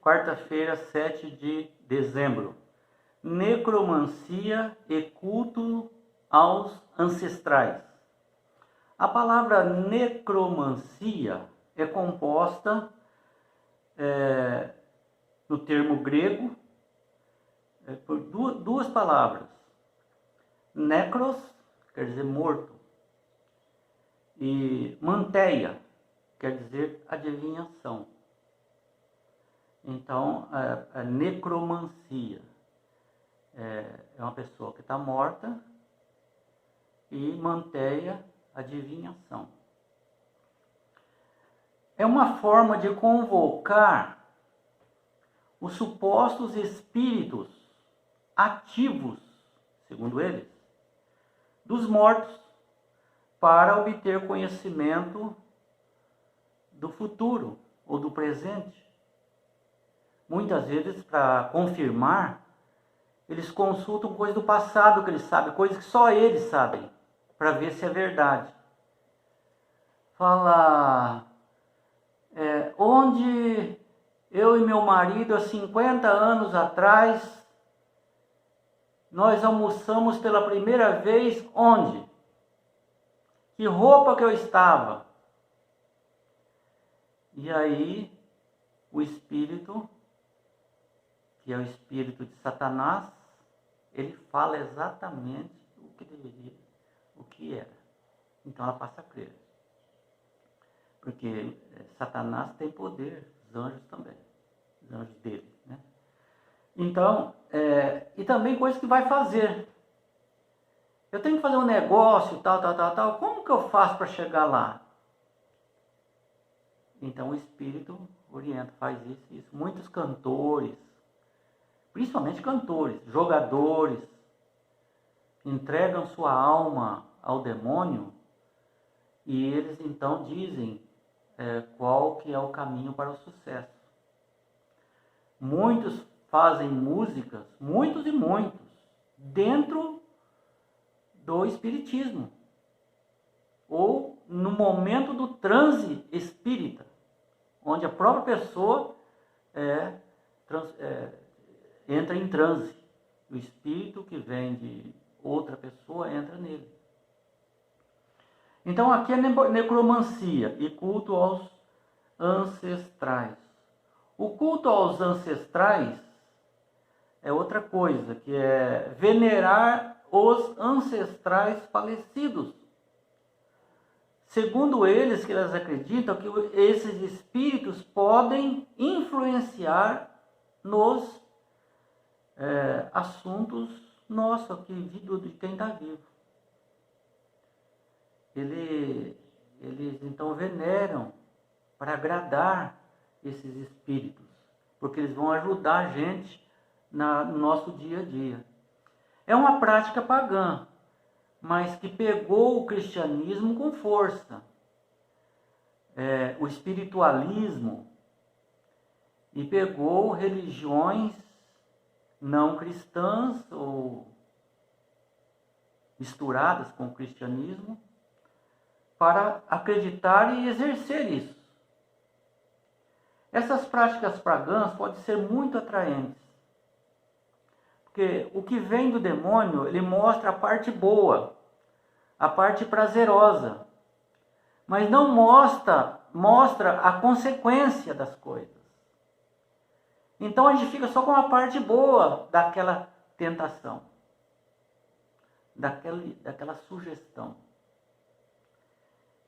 quarta-feira, 7 de dezembro. Necromancia e culto aos ancestrais. A palavra necromancia é composta no termo grego por duas palavras. Necros, quer dizer morto, e manteia, quer dizer adivinhação. Então, a necromancia é uma pessoa que está morta, e manteia, adivinhação. É uma forma de convocar os supostos espíritos ativos, segundo eles, dos mortos, para obter conhecimento do futuro ou do presente. Muitas vezes, para confirmar, eles consultam coisas do passado que eles sabem, coisas que só eles sabem, para ver se é verdade. Fala, onde eu e meu marido, há 50 anos atrás, nós almoçamos pela primeira vez, onde? Que roupa que eu estava? E aí, o espírito, que é o espírito de Satanás, ele fala exatamente o que deveria, o que era. Então ela passa a crer. Porque Satanás tem poder, os anjos também, os anjos dele, né? Então, e também coisas que vai fazer. Eu tenho que fazer um negócio, tal. Como que eu faço para chegar lá? Então o espírito orienta, faz isso. Muitos cantores, principalmente cantores, jogadores, entregam sua alma ao demônio e eles então dizem qual que é o caminho para o sucesso. Muitos fazem músicas, muitos, dentro do espiritismo, ou no momento do transe espírita, onde a própria pessoa entra em transe. O espírito que vem de outra pessoa entra nele. Então aqui é necromancia e culto aos ancestrais. O culto aos ancestrais é outra coisa, que é venerar os ancestrais falecidos. Segundo eles, que eles acreditam que esses espíritos podem influenciar nos assuntos nossos aqui, de quem está vivo. Eles então veneram para agradar esses espíritos, porque eles vão ajudar a gente no nosso dia a dia. É uma prática pagã, mas que pegou o cristianismo com força. O espiritualismo, e pegou religiões não cristãs ou misturadas com o cristianismo para acreditar e exercer isso. Essas práticas pagãs podem ser muito atraentes, porque o que vem do demônio, ele mostra a parte boa, a parte prazerosa, mas não mostra a consequência das coisas. Então a gente fica só com a parte boa daquela tentação, daquela sugestão.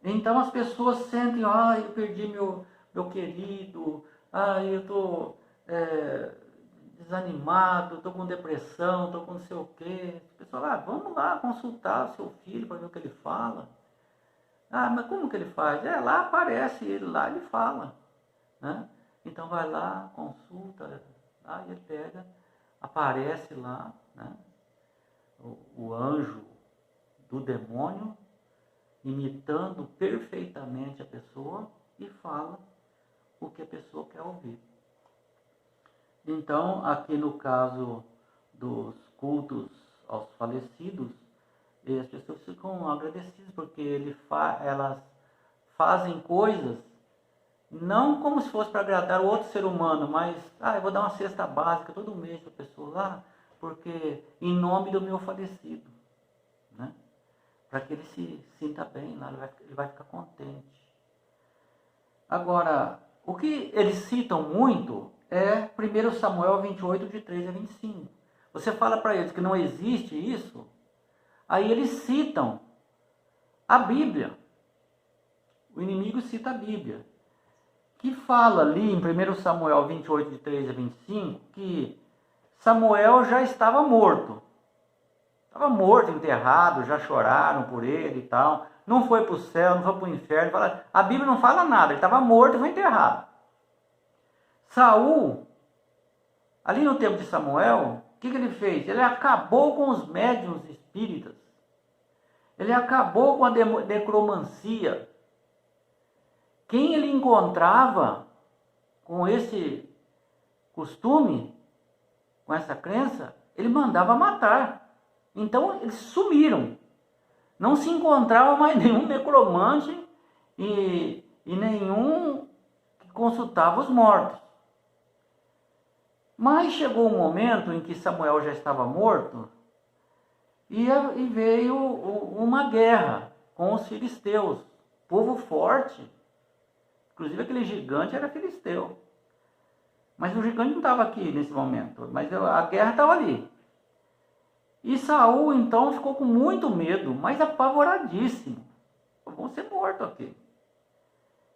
Então as pessoas sentem, eu perdi meu querido, eu estou desanimado, estou com depressão, estou com não sei o quê. As pessoas, vamos lá consultar o seu filho para ver o que ele fala. Mas como que ele faz? Lá aparece ele, lá ele fala, né? Então vai lá, consulta, e ele pega, aparece lá, né? O anjo do demônio, imitando perfeitamente a pessoa, e fala o que a pessoa quer ouvir. Então, aqui no caso dos cultos aos falecidos, as pessoas ficam agradecidas, porque elas fazem coisas Não como se fosse para agradar o outro ser humano, mas eu vou dar uma cesta básica todo mês para a pessoa lá, porque em nome do meu falecido, né? Para que ele se sinta bem lá, ele vai ficar contente. Agora, o que eles citam muito é 1 Samuel 28, de 3 a 25. Você fala para eles que não existe isso, aí eles citam a Bíblia. O inimigo cita a Bíblia, que fala ali em 1 Samuel 28, de 3 a 25, que Samuel já estava morto. Estava morto, enterrado, já choraram por ele e tal. Não foi para o céu, não foi para o inferno. A Bíblia não fala nada, ele estava morto e foi enterrado. Saul, ali no tempo de Samuel, o que ele fez? Ele acabou com os médiuns espíritas. Ele acabou com a necromancia. Quem ele encontrava com esse costume, com essa crença, ele mandava matar. Então eles sumiram. Não se encontrava mais nenhum necromante e nenhum que consultava os mortos. Mas chegou um momento em que Samuel já estava morto e veio uma guerra com os filisteus. Povo forte. Inclusive aquele gigante era filisteu. Mas o gigante não estava aqui nesse momento. Mas a guerra estava ali. E Saul então ficou com muito medo, mas apavoradíssimo. Vamos ser mortos aqui.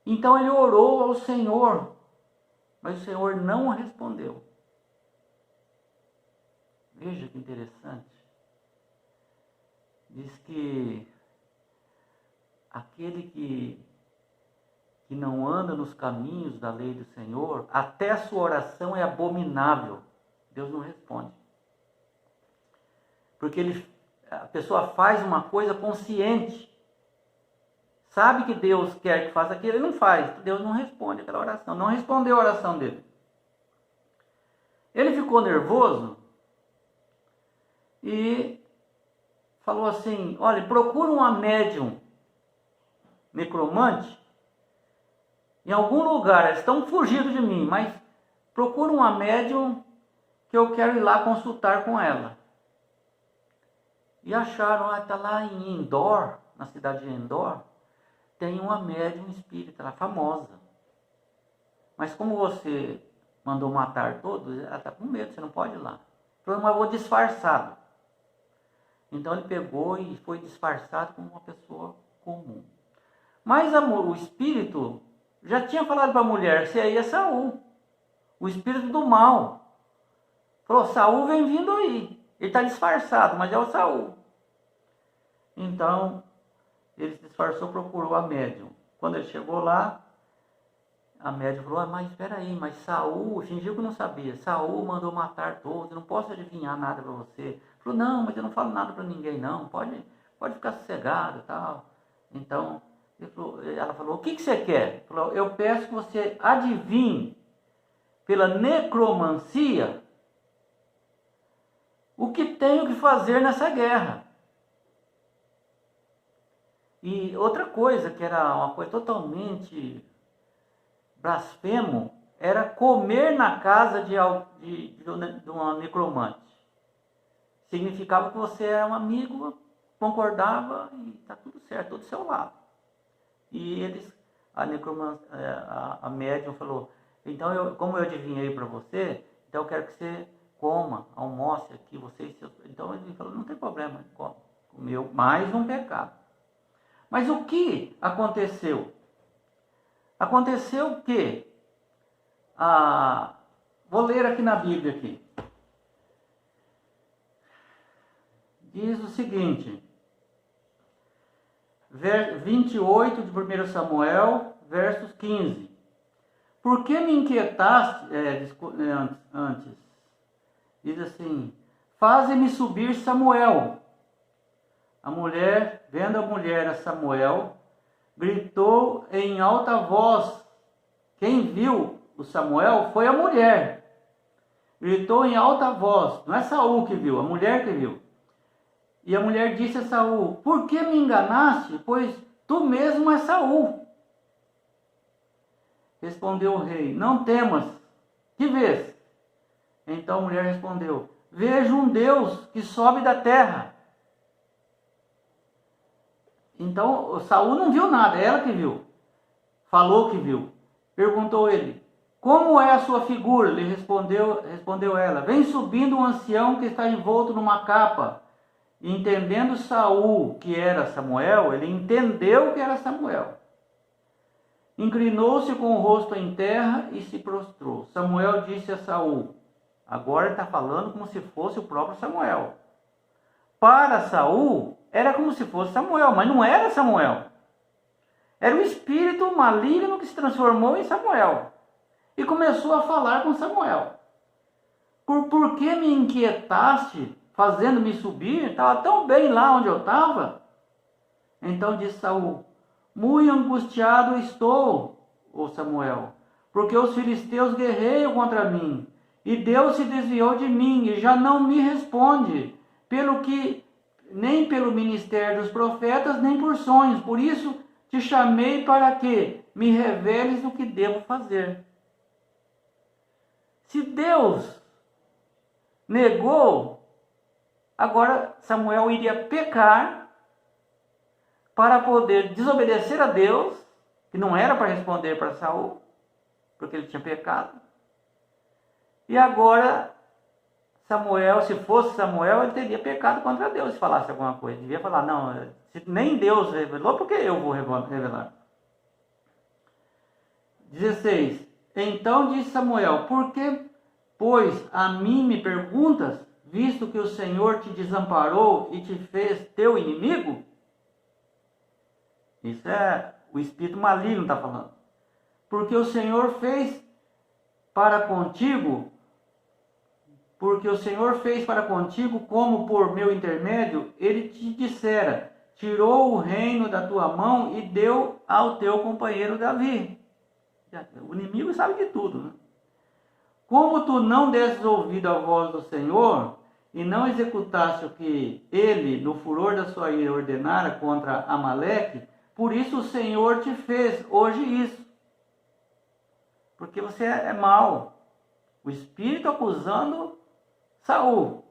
Então ele orou ao Senhor, mas o Senhor não respondeu. Veja que interessante. Diz que aquele que não anda nos caminhos da lei do Senhor, até a sua oração é abominável. Deus não responde. Porque a pessoa faz uma coisa consciente. Sabe que Deus quer que faça aquilo, ele não faz. Deus não responde aquela oração. Não respondeu a oração dele. Ele ficou nervoso e falou assim, olha, procura uma médium necromante em algum lugar. Eles estão fugindo de mim, mas procura uma médium que eu quero ir lá consultar com ela. E acharam, está lá em Endor, na cidade de Endor, tem uma médium espírita, ela é famosa. Mas como você mandou matar todos, ela está com medo, você não pode ir lá. Falou, mas eu vou disfarçado. Então ele pegou e foi disfarçado como uma pessoa comum. Mas o espírito já tinha falado para a mulher, esse aí é Saul, o espírito do mal. Falou, Saul vem vindo aí. Ele está disfarçado, mas é o Saul. Então, ele se disfarçou, procurou a médium. Quando ele chegou lá, a médium falou, mas espera aí, mas Saul, fingiu que não sabia. Saul mandou matar todos, eu não posso adivinhar nada para você. Ele falou, não, mas eu não falo nada para ninguém não, pode ficar sossegado e tal. Então, ela falou, o que você quer? Ele falou, eu peço que você adivinhe pela necromancia o que tenho que fazer nessa guerra. E outra coisa, que era uma coisa totalmente blasfemo, era comer na casa de uma necromante. Significava que você era um amigo, concordava e está tudo certo, tudo do seu lado. E a médium falou, então como eu adivinhei para você, então eu quero que você coma, almoce aqui, você e seus... Então ele falou, não tem problema, comeu mais um pecado. Mas o que aconteceu? Aconteceu que, vou ler aqui na Bíblia aqui. Diz o seguinte, 28 de 1 Samuel, versos 15. Por que me inquietaste, antes? Diz assim, faze-me subir Samuel. Vendo a mulher a Samuel, gritou em alta voz. Quem viu o Samuel foi a mulher. Gritou em alta voz. Não é Saul que viu, a mulher que viu. E a mulher disse a Saul, por que me enganaste? Pois tu mesmo és Saul. Respondeu o rei: não temas, que vês? Então a mulher respondeu: vejo um Deus que sobe da terra. Então Saul não viu nada, é ela que viu. Falou que viu. Perguntou ele: como é a sua figura? Lhe respondeu ela: vem subindo um ancião que está envolto numa capa. E entendendo Saul que era Samuel, ele entendeu que era Samuel. Inclinou-se com o rosto em terra e se prostrou. Samuel disse a Saul, agora ele está falando como se fosse o próprio Samuel. Para Saul, era como se fosse Samuel, mas não era Samuel. Era o espírito maligno que se transformou em Samuel. E começou a falar com Samuel. Por que me inquietaste, fazendo-me subir? Estava tão bem lá onde eu estava. Então disse Saul: muito angustiado estou, ó Samuel, porque os filisteus guerreiam contra mim, e Deus se desviou de mim, e já não me responde, nem pelo ministério dos profetas, nem por sonhos. Por isso te chamei para que me reveles o que devo fazer. Se Deus negou, agora Samuel iria pecar para poder desobedecer a Deus, que não era para responder para Saul, porque ele tinha pecado. E agora Samuel, se fosse Samuel, ele teria pecado contra Deus se falasse alguma coisa. Devia falar: não, se nem Deus revelou, por que eu vou revelar? 16. Então disse Samuel: por que, pois, a mim me perguntas, visto que o Senhor te desamparou e te fez teu inimigo? Isso é o espírito maligno está falando. Porque o Senhor fez para contigo, como por meu intermédio, ele te dissera: tirou o reino da tua mão e deu ao teu companheiro Davi. O inimigo sabe de tudo, né? Como tu não desses ouvido à voz do Senhor, e não executaste o que ele, no furor da sua ira, ordenara contra Amaleque, por isso o Senhor te fez hoje isso. Porque você é mau. O Espírito acusando Saul.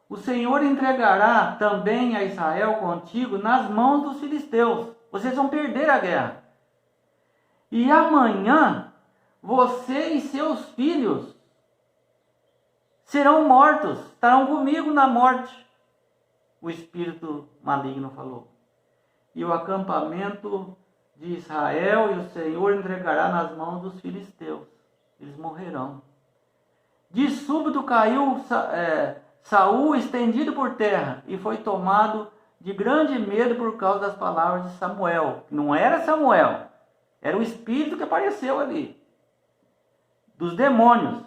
O Senhor entregará também a Israel contigo nas mãos dos filisteus. Vocês vão perder a guerra. E amanhã você e seus filhos serão mortos. Estarão comigo na morte. O Espírito maligno falou. E o acampamento de Israel e o Senhor entregará nas mãos dos filisteus. Eles morrerão. De súbito caiu Saul estendido por terra e foi tomado de grande medo por causa das palavras de Samuel. Não era Samuel, era o espírito que apareceu ali, dos demônios.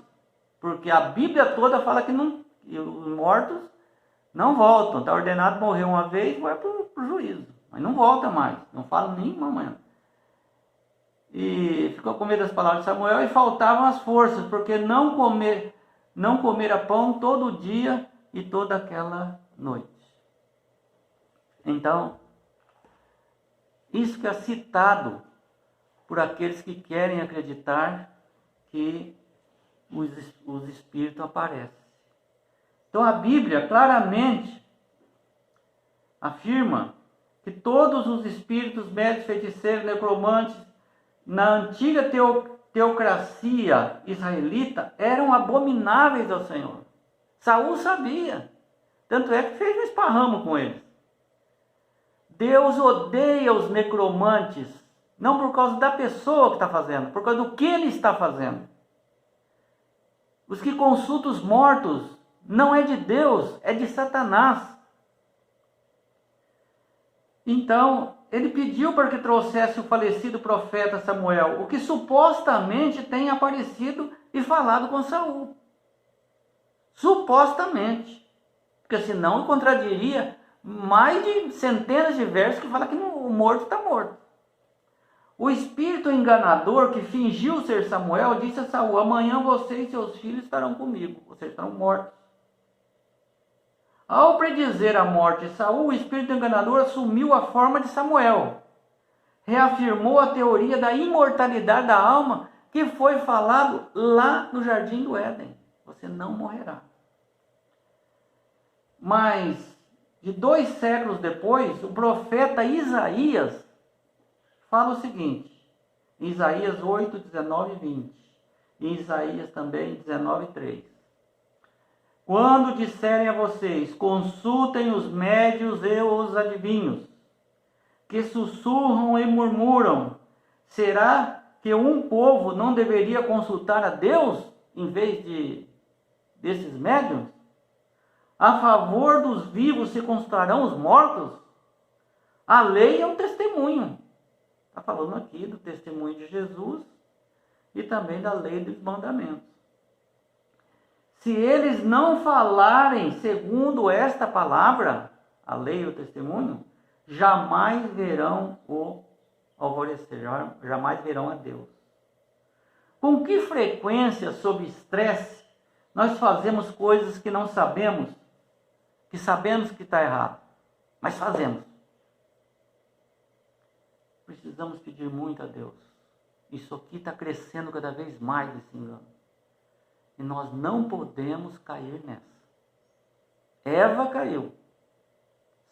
Porque a Bíblia toda fala que os mortos não voltam. Está ordenado morrer uma vez, vai para o juízo. Mas não volta mais, não fala nem mamãe. E ficou com medo das palavras de Samuel e faltavam as forças, porque não comera pão todo dia e toda aquela noite. Então, isso que é citado por aqueles que querem acreditar que os espíritos aparecem. Então a Bíblia claramente afirma que todos os espíritos, médicos, feiticeiros, necromantes, na antiga teocracia israelita, eram abomináveis ao Senhor. Saul sabia. Tanto é que fez um esparramo com eles. Deus odeia os necromantes, não por causa da pessoa que está fazendo, por causa do que ele está fazendo. Os que consultam os mortos não é de Deus, é de Satanás. Então, ele pediu para que trouxesse o falecido profeta Samuel, o que supostamente tem aparecido e falado com Saul. Supostamente. Porque senão contradiria mais de centenas de versos que falam que o morto está morto. O espírito enganador que fingiu ser Samuel disse a Saul: amanhã você e seus filhos estarão comigo, vocês estarão mortos. Ao predizer a morte de Saul, o espírito enganador assumiu a forma de Samuel. reafirmou a teoria da imortalidade da alma que foi falado lá no Jardim do Éden. Você não morrerá. Mas, de 2 séculos depois, o profeta Isaías fala o seguinte, em Isaías 8, 19 e 20, em Isaías também 19, 3. Quando disserem a vocês, consultem os médios e os adivinhos, que sussurram e murmuram, será que um povo não deveria consultar a Deus em vez desses médiuns? A favor dos vivos se consultarão os mortos? A lei é um testemunho. Está falando aqui do testemunho de Jesus e também da lei dos mandamentos. Se eles não falarem segundo esta palavra, a lei e o testemunho, jamais verão o alvorecer, jamais verão a Deus. Com que frequência, sob estresse, nós fazemos coisas que não sabemos, que sabemos que está errado, mas fazemos? Precisamos pedir muito a Deus. Isso aqui está crescendo cada vez mais, esse engano. E nós não podemos cair nessa. Eva caiu.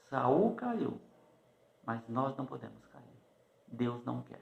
Saul caiu. Mas nós não podemos cair. Deus não quer.